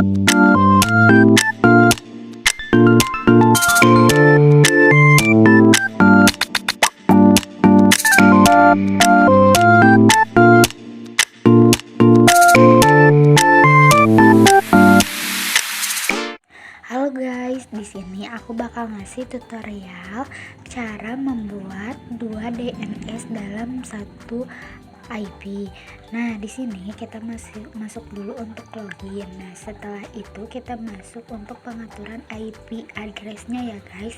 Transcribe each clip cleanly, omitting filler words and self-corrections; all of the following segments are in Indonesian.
Halo guys, di sini aku bakal ngasih tutorial cara membuat 2 DNS dalam satu IP. Nah, di sini kita masuk dulu untuk login. Nah, setelah itu kita masuk untuk pengaturan IP addressnya ya guys.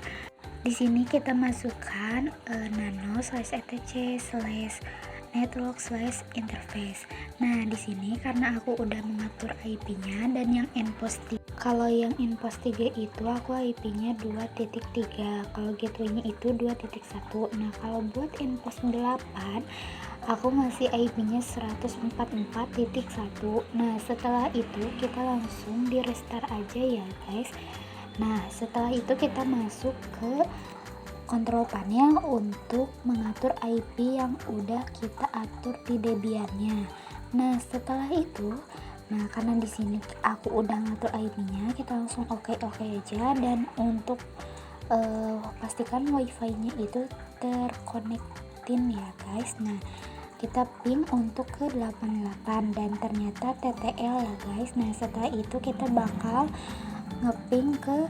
Di sini kita masukkan nano/etc/network/interface. Nah, di sini karena aku udah mengatur IP-nya dan yang endpost 3. Kalau yang endpost 3 itu aku IP-nya 2.3. Kalau gateway-nya itu 2.1. Nah, kalau buat endpost 8 aku ngasih IP-nya 144.1. Nah, setelah itu kita langsung di restart aja ya guys. Nah, setelah itu kita masuk ke kontrol panel untuk mengatur IP yang udah kita atur di Debian-nya. Nah, setelah itu, karena di sini aku udah ngatur IP-nya, kita langsung oke aja. Dan untuk pastikan wifi-nya itu terkonektin ya guys. Nah, kita ping untuk ke 88 dan ternyata TTL ya guys. Nah, setelah itu kita bakal ngeping ke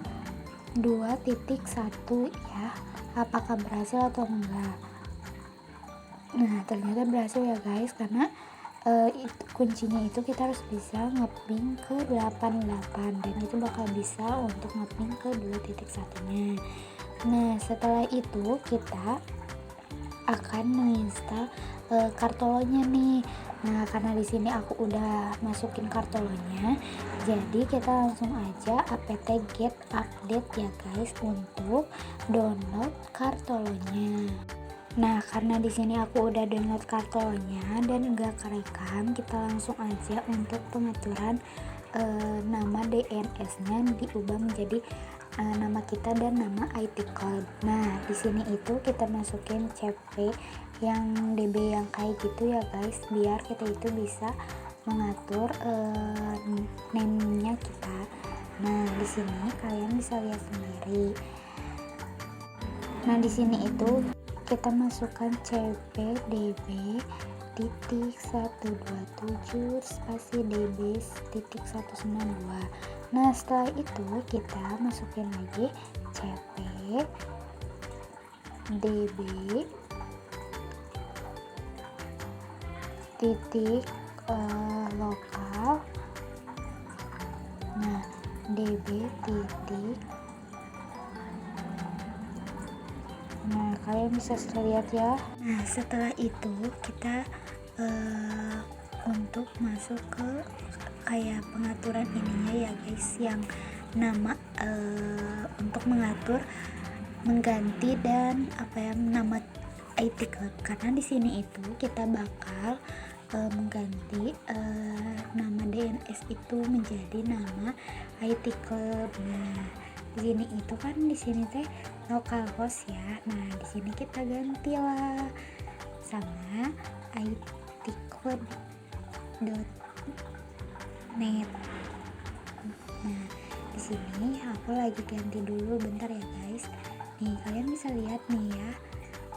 2.1 ya, apakah berhasil atau enggak. Nah, ternyata berhasil ya guys, karena kuncinya itu kita harus bisa ngeping ke 88 dan itu bakal bisa untuk ngeping ke 2.1 nya. Nah, setelah itu kita akan menginstal kartolonya nih. Nah, karena di sini aku udah masukin kartolonya, jadi kita langsung aja apt get update ya guys untuk download kartolonya. Nah, karena di sini aku udah download kartolonya dan enggak kerekam, kita langsung aja untuk pengaturan nama DNS-nya diubah menjadi nama kita dan nama IT code. Nah, di sini itu kita masukin CP yang DB yang kayak gitu ya guys, biar kita itu bisa mengatur name-nya kita. Nah, di sini kalian bisa lihat sendiri. Nah, di sini itu kita masukkan CP DB titik 127 spasi DB titik 192. Nah, setelah itu kita masukin lagi CP DB titik lokal. Nah, DB titik. Nah, kalian bisa lihat ya. Nah, setelah itu kita untuk masuk ke kayak pengaturan ininya ya guys, yang nama untuk mengatur mengganti dan nama IT code. Karena di sini itu kita bakal mengganti nama DNS itu menjadi nama IT club. Nah, di sini itu kan di sini teh localhost ya. Nah, di sini kita gantilah sama itclub.net. Nah, di sini aku lagi ganti dulu bentar ya guys. Nih, kalian bisa lihat nih ya,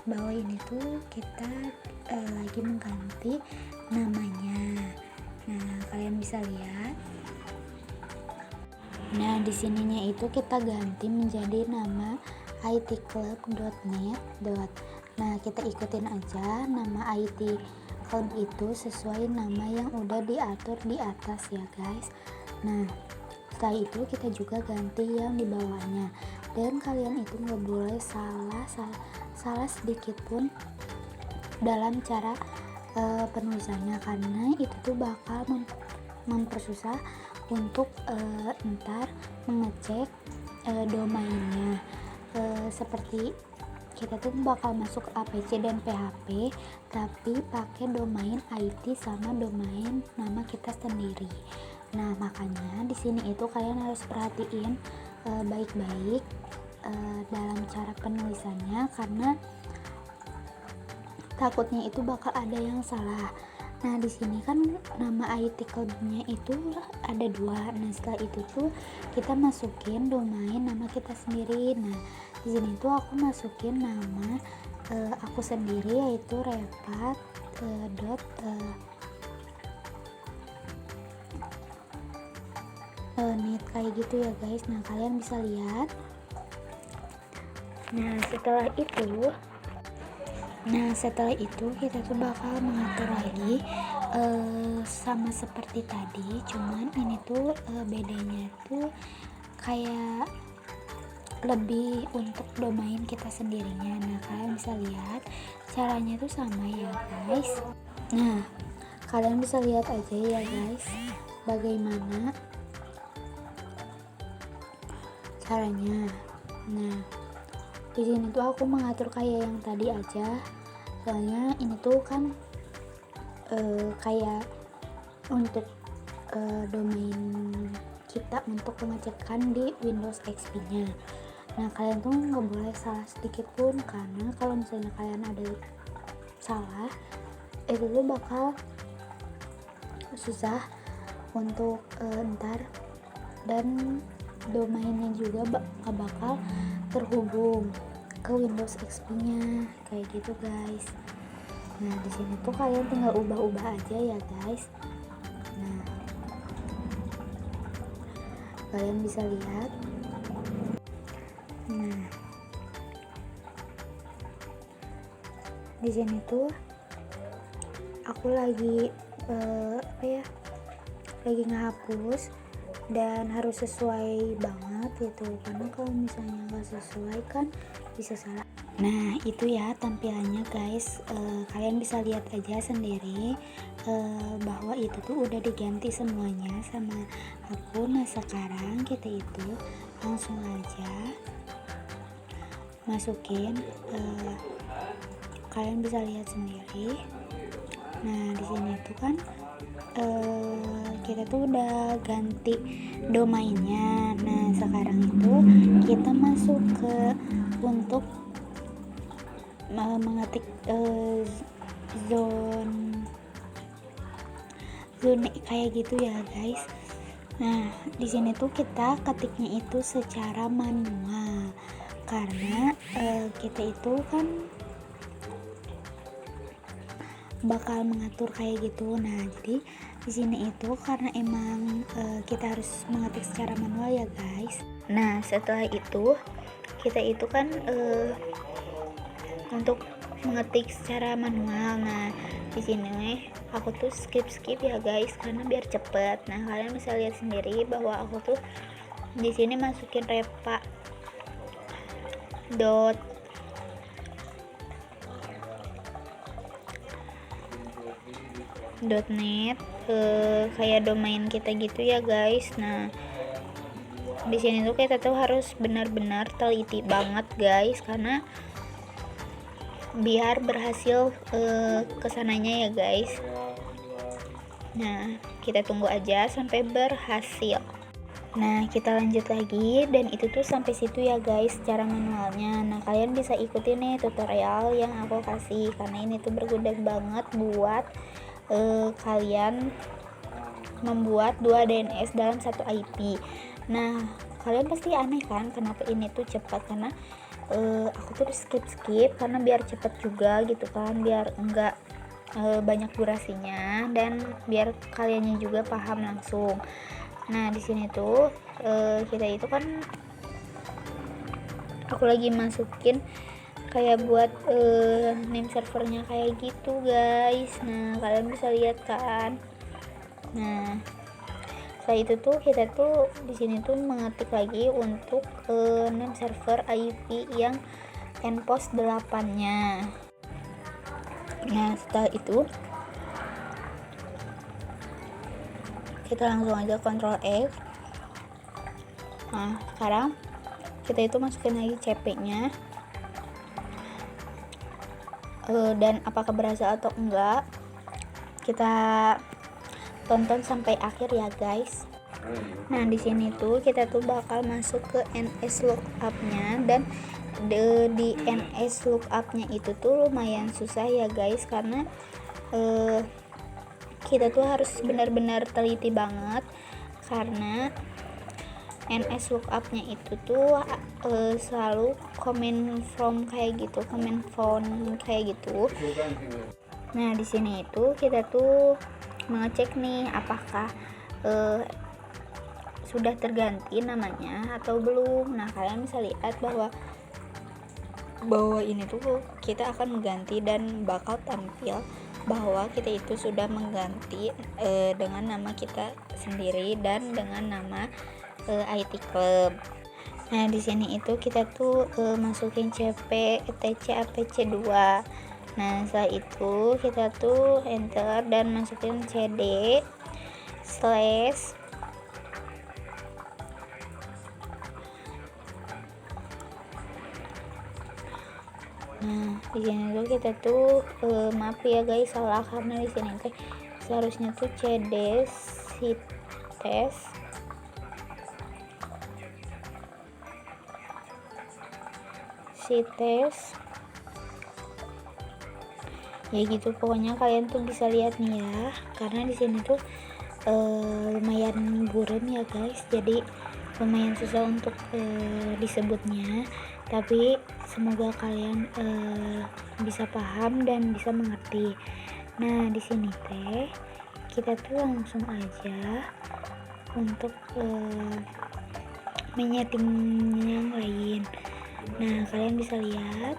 bahwa ini tuh kita lagi mengganti namanya. Nah, kalian bisa lihat. Nah, di sininya itu kita ganti menjadi nama itclub.net. Nah, kita ikutin aja nama IT club itu sesuai nama yang udah diatur di atas ya guys. Nah, setelah itu kita juga ganti yang di bawahnya. Dan kalian itu nggak boleh salah sedikit pun dalam cara penulisannya, karena itu tuh bakal mempersusah untuk ntar mengecek domainnya. Seperti kita tuh bakal masuk APC dan PHP tapi pakai domain IT sama domain nama kita sendiri. Nah, makanya di sini itu kalian harus perhatiin baik-baik dalam cara penulisannya, karena takutnya itu bakal ada yang salah. Nah di sini kan nama artikelnya itu ada 2. Nah setelah itu tuh kita masukin domain nama kita sendiri. Nah di sini tuh aku masukin nama aku sendiri, yaitu repat dot net kayak gitu ya guys. Nah kalian bisa lihat. Nah setelah itu kita tuh bakal mengatur lagi sama seperti tadi, cuman ini tuh bedanya tuh kayak lebih untuk domain kita sendirinya. Nah kalian bisa lihat caranya tuh sama ya guys. Nah kalian bisa lihat aja ya guys bagaimana caranya. Nah di sini tuh aku mengatur kayak yang tadi aja, soalnya ini tuh kan kayak untuk domain kita untuk pengecekan di Windows XP nya. Nah kalian tuh nggak boleh salah sedikit pun, karena kalau misalnya kalian ada salah itu tuh bakal susah untuk ntar, dan domainnya juga gak bakal terhubung ke Windows XP nya kayak gitu guys. Nah di sini tuh kalian tinggal ubah-ubah aja ya guys. Nah kalian bisa lihat. Nah di sini tuh aku lagi lagi ngehapus, dan harus sesuai banget gitu, karena kalau misalnya nggak sesuai kan bisa salah. Nah itu ya tampilannya guys. Kalian bisa lihat aja sendiri bahwa itu tuh udah diganti semuanya sama aku. Nah sekarang kita itu langsung aja masukin, kalian bisa lihat sendiri. Nah di sini tuh kan kita tuh udah ganti domainnya. Nah sekarang itu kita masuk ke untuk mengetik zone kayak gitu ya guys. Nah di sini tuh kita ketiknya itu secara manual, karena kita itu kan bakal mengatur kayak gitu. Nah jadi di sini itu karena emang kita harus mengetik secara manual ya guys. Nah setelah itu kita itu kan untuk mengetik secara manual. Nah di sini aku tuh skip ya guys, karena biar cepet. Nah kalian bisa lihat sendiri bahwa aku tuh di sini masukin repa .net kayak domain kita gitu ya guys. Nah di sini tuh kita tuh harus benar-benar teliti banget guys, karena biar berhasil kesananya ya guys. Nah kita tunggu aja sampai berhasil. Nah kita lanjut lagi, dan itu tuh sampai situ ya guys cara manualnya. Nah kalian bisa ikutin nih tutorial yang aku kasih, karena ini tuh berguna banget buat kalian membuat 2 DNS dalam satu IP. Nah kalian pasti aneh kan kenapa ini tuh cepat, karena aku tuh skip karena biar cepet juga gitu kan, biar enggak banyak durasinya, dan biar kaliannya juga paham langsung. Nah di sini tuh kita itu kan aku lagi masukin kayak buat name servernya kayak gitu guys. Nah kalian bisa lihat kan. Nah setelah itu tuh kita tuh di sini tuh mengetik lagi untuk name server IP yang endpost 8-nya. Nah setelah itu kita langsung aja Ctrl X. Nah sekarang kita itu masukin lagi CP nya, dan apakah berhasil atau enggak kita tonton sampai akhir ya guys. Nah di sini tuh kita tuh bakal masuk ke NS lookup-nya, dan di NS lookup-nya itu tuh lumayan susah ya guys, karena kita tuh harus benar-benar teliti banget, karena NS lookupnya itu tuh selalu comment from kayak gitu, comment phone kayak gitu. Nah di sini itu kita tuh mengecek nih apakah sudah terganti namanya atau belum. Nah kalian bisa lihat bahwa ini tuh kita akan mengganti dan bakal tampil bahwa kita itu sudah mengganti dengan nama kita sendiri dan dengan nama IT Club. Nah di sini itu kita tuh masukin CP, ETC, APC 2. Nah setelah itu kita tuh enter dan masukin CD slash Nah di sini tuh kita tuh maaf ya guys, salah, karena di sini teh seharusnya tuh CD si tes ya gitu. Pokoknya kalian tuh bisa lihat nih ya, karena di sini tuh lumayan buram ya guys, jadi lumayan susah untuk disebutnya, tapi semoga kalian bisa paham dan bisa mengerti. Nah di sini teh kita tuh langsung aja untuk menyeting yang lain. Nah kalian bisa lihat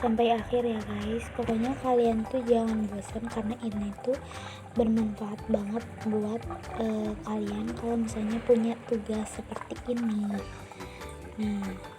sampai akhir ya guys. Pokoknya kalian tuh jangan bosan, karena ini tuh bermanfaat banget buat kalian kalau misalnya punya tugas seperti ini. Nah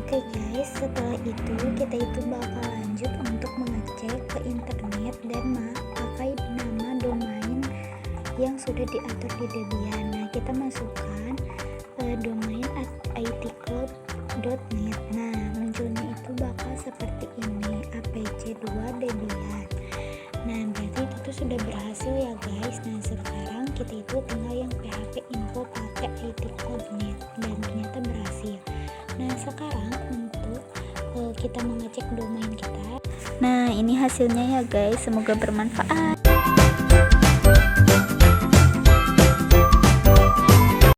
Oke guys, setelah itu kita itu bakal lanjut untuk mengecek ke internet dan pakai nama domain yang sudah diatur di Debian. Nah, kita masukkan domain itclub.net. Nah, munculnya itu bakal seperti ini, apc2 Debian. Nah, berarti itu tuh sudah berhasil ya guys. Nah, sekarang kita itu tinggal yang php info pakai itclub.net dan ternyata berhasil. Nah, sekarang untuk kita mengecek domain kita. Nah, ini hasilnya ya guys, semoga bermanfaat.